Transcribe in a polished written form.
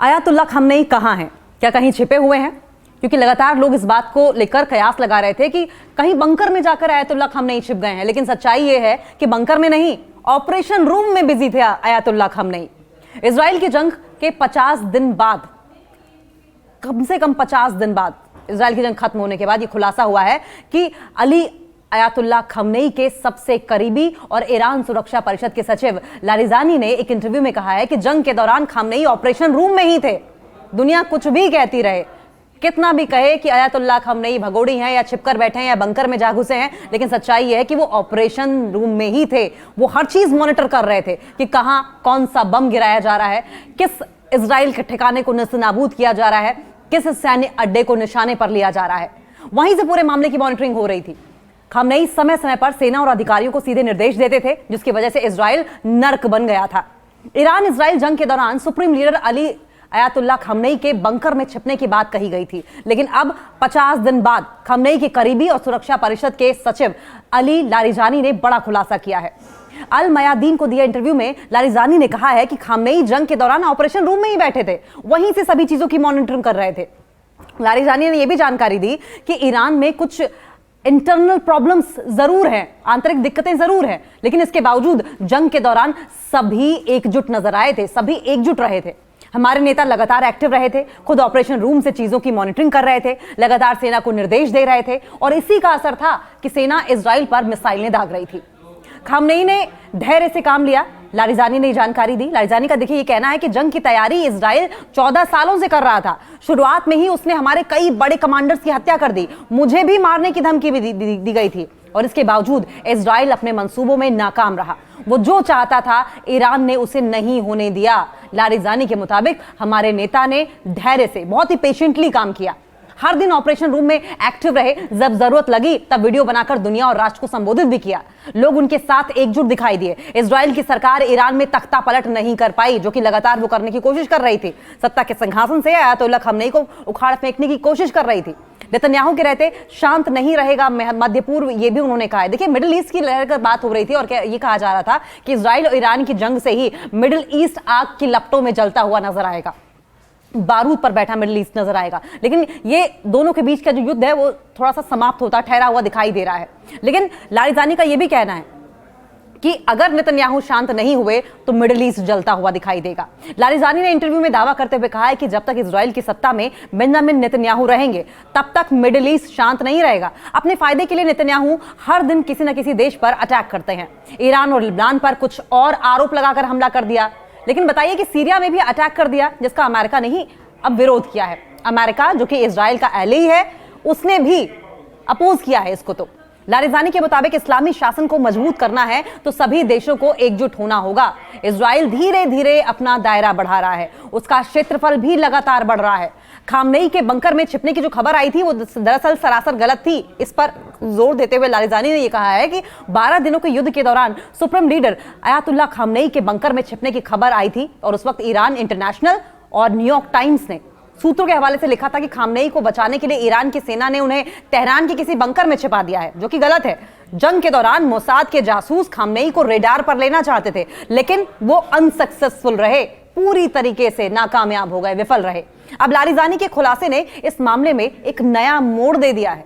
Ayatollah खamenei कहाँ हैं? क्या कहीं छिपे हुए हैं? क्योंकि लगातार लोग इस बात को लेकर कयास लगा रहे थे कि कहीं बंकर में जाकर आयतुल्लाह खamenei छिप गए हैं, लेकिन सच्चाई यह है कि बंकर में नहीं, ऑपरेशन रूम में बिजी थे आयतुल्लाह खamenei। इजराइल की जंग के 50 दिन बाद, कम से कम 50 दिन बाद, इजराइल की जंग खत्म होने के बाद यह खुलासा हुआ है कि अली आयतुल्लाह खamenei के सबसे करीबी और ईरान सुरक्षा परिषद के सचिव लारिजानी ने एक इंटरव्यू में कहा है कि जंग के दौरान खamenei ऑपरेशन रूम में ही थे। दुनिया कुछ भी कहती रहे, कितना भी कहे कि आयतुल्लाह खamenei भगोड़ी हैं या छिपकर बैठे हैं या बंकर में जा घुसे हैं, लेकिन सच्चाई यह है कि वो ऑपरेशन रूम में ही थे। वो हर चीज मॉनिटर कर रहे थे कि कहां कौन सा बम गिराया जा रहा है, किस इजराइल के ठिकाने को नस्तनाबूद किया जा रहा है, किस सैन्य अड्डे को निशाने पर लिया जा रहा है। वहीं से पूरे मामले की मॉनिटरिंग हो रही थी। खamenei समय समय पर सेना और अधिकारियों को सीधे निर्देश देते थे, जिसकी वजह से इजराइल नर्क बन गया था। ईरान इजराइल जंग के दौरान सुप्रीम लीडर अली आयतुल्लाह खamenei के बंकर में छिपने की बात कही गई थी, लेकिन अब 50 दिन बाद खamenei के करीबी और सुरक्षा परिषद के सचिव अली लारिजानी ने बड़ा खुलासा किया है। अल मयादीन को दिए इंटरव्यू में लारिजानी ने कहा है कि खamenei जंग के दौरान ऑपरेशन रूम में ही बैठे थे, वहीं से सभी चीजों की मॉनिटरिंग कर रहे थे। लारिजानी ने यह भी जानकारी दी कि ईरान में कुछ इंटरनल प्रॉब्लम्स जरूर हैं, आंतरिक दिक्कतें जरूर हैं, लेकिन इसके बावजूद जंग के दौरान सभी एकजुट नजर आए थे, सभी एकजुट रहे थे। हमारे नेता लगातार एक्टिव रहे थे, खुद ऑपरेशन रूम से चीजों की मॉनिटरिंग कर रहे थे, लगातार सेना को निर्देश दे रहे थे, और इसी का असर था कि सेना इजराइल पर मिसाइलें दाग रही थी। खamenei ने धैर्य से काम लिया, लारिजानी ने जानकारी दी। लारिजानी का देखिए ये कहना है कि जंग की तैयारी इजराइल 14 सालों से कर रहा था। शुरुआत में ही उसने हमारे कई बड़े कमांडर्स की हत्या कर दी, मुझे भी मारने की धमकी भी दी गई थी, और इसके बावजूद इजराइल अपने मंसूबों में नाकाम रहा। वो जो चाहता था ईरान ने उसे नहीं होने दिया। लारिजानी के मुताबिक हमारे नेता ने धैर्य से, बहुत ही पेशेंटली काम किया, हर दिन ऑपरेशन रूम में एक्टिव रहे, जब जरूरत लगी तब वीडियो बनाकर दुनिया और राष्ट्र को संबोधित भी किया। लोग उनके साथ एकजुट दिखाई दिए। इजराइल की सरकार ईरान में तख्ता पलट नहीं कर पाई, जो कि लगातार वो करने की कोशिश कर रही थी। सत्ता के सिंहासन से आयतुल्लाह खamenei को उखाड़ फेंकने की कोशिश कर रही थी। नेतन्याहू के रहते शांत नहीं रहेगा मध्य पूर्व, ये भी उन्होंने कहा है। देखिए, मिडिल ईस्ट की लहर की बात हो रही थी और ये कहा जा रहा था कि इजराइल और ईरान की जंग से ही मिडिल ईस्ट आग की लपटों में जलता हुआ नजर आएगा, बारूद पर बैठा मिडिल ईस्ट नजर आएगा। लेकिन ये दोनों के बीच का जो युद्ध है वो थोड़ा सा समाप्त होता, ठहरा हुआ दिखाई दे रहा है। लेकिन लारिजानी का ये भी कहना है कि अगर नेतन्याहू शांत नहीं हुए तो मिडिल ईस्ट जलता हुआ दिखाई देगा। लारिजानी ने इंटरव्यू में दावा करते हुए कहा है कि जब तक इजराइल की सत्ता में बेंजामिन नेतन्याहू रहेंगे तब तक मिडिल ईस्ट शांत नहीं रहेगा। अपने फायदे के लिए नेतन्याहू हर दिन किसी न किसी देश पर अटैक करते हैं। ईरान और लिबान पर कुछ और आरोप लगाकर हमला कर दिया, लेकिन बताइए कि सीरिया में भी अटैक कर दिया, जिसका अमेरिका ने ही अब विरोध किया है। अमेरिका, जो कि इजराइल का एली है, उसने भी अपोज किया है इसको। तो लारिजानी के मुताबिक इस्लामी शासन को मजबूत करना है तो सभी देशों को एकजुट होना होगा। इजराइल धीरे धीरे अपना दायरा बढ़ा रहा है, उसका क्षेत्रफल भी लगातार बढ़ रहा है। खamenei के बंकर में छिपने की जो खबर आई थी वो दरअसल सरासर गलत थी। इस पर जोर देते हुए लारिजानी ने यह कहा है कि 12 दिनों के युद्ध के दौरान सुप्रीम लीडर आयतुल्लाह खamenei के बंकर में छिपने की खबर आई थी, और उस वक्त ईरान इंटरनेशनल और न्यूयॉर्क टाइम्स ने सूत्रों के हवाले से लिखा था कि खamenei को बचाने के लिए ईरान की सेना ने उन्हें तेहरान के किसी बंकर में छिपा दिया है, जो कि गलत है। जंग के दौरान मोसाद के जासूस खamenei को रेडार पर लेना चाहते थे, लेकिन वो अनसक्सेसफुल रहे, पूरी तरीके से नाकामयाब हो गए, विफल रहे। अब लारिजानी के खुलासे ने इस मामले में एक नया मोड़ दे दिया है।